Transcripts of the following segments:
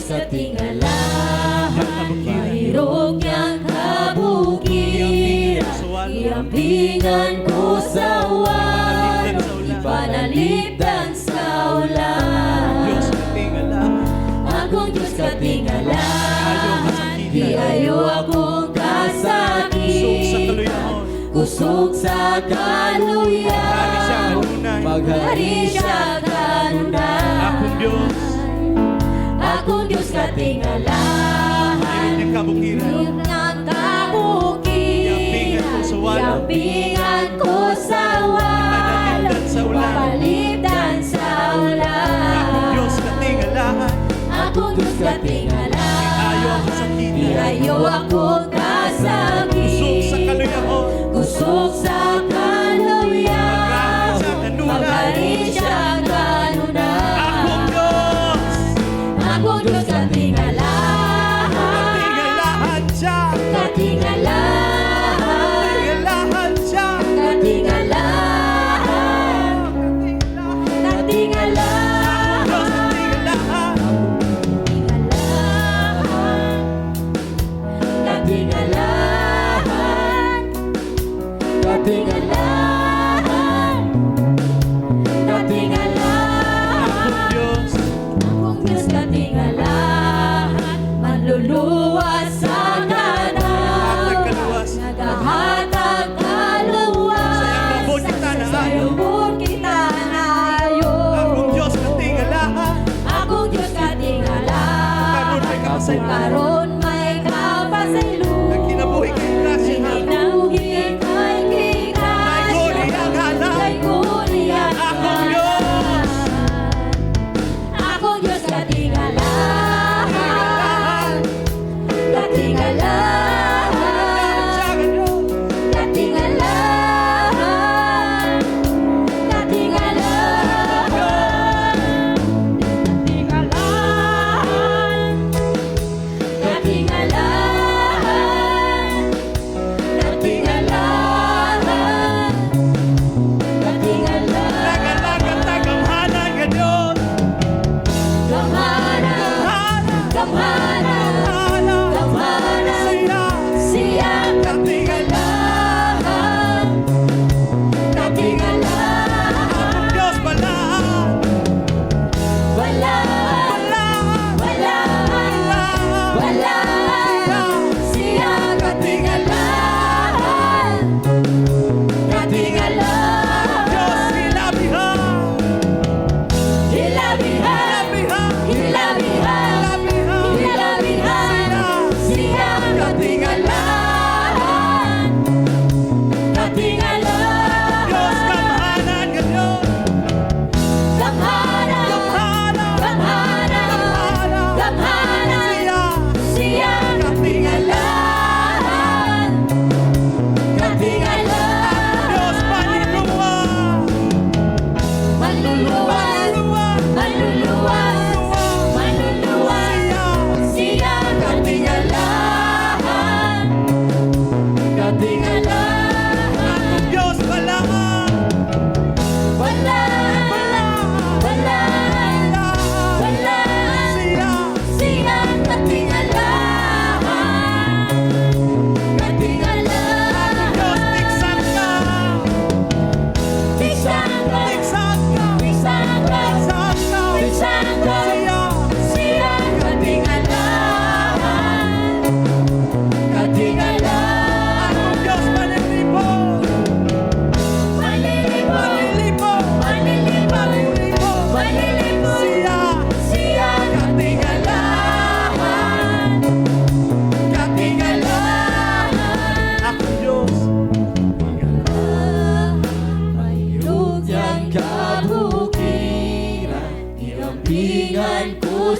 katingalahan, mayroong niyang kabukiran, iampingan ko sa walang ipanalipdan sa ulan. Akong Diyos katingalahan, di ayo akong kasakitan, kusog sa kaluyan, maghari siya kanunan. Akong Diyos katingalahan, kabukiran, iampingan ko sa walang ipanalipdan sa ulan. Akong Diyos katingalahan, di ayo akong kasakitan, kusog sa kaluyan, maghari siya kanunan. Akong Diyos katingalahan, katingalahan, katingalahan, akong Diyos katingalahan, manluluwas sa kanan, naghahatag kaluwas, sa iyong bukid tanayo. Akong Diyos katingalahan, karon may kapasaylo, kinabuhi kay grasya na kinabuhi kay grasya, kay Goliath kanan. Akong Diyos katingalahan, katingalahan, katingalahan,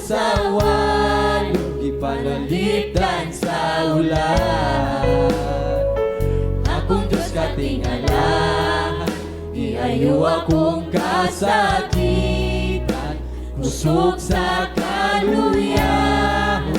sa walong ipanalipdan sa ulan. Akong Diyos katingalahan, di ayo akong kasakitan, kusog sa kaluyahon,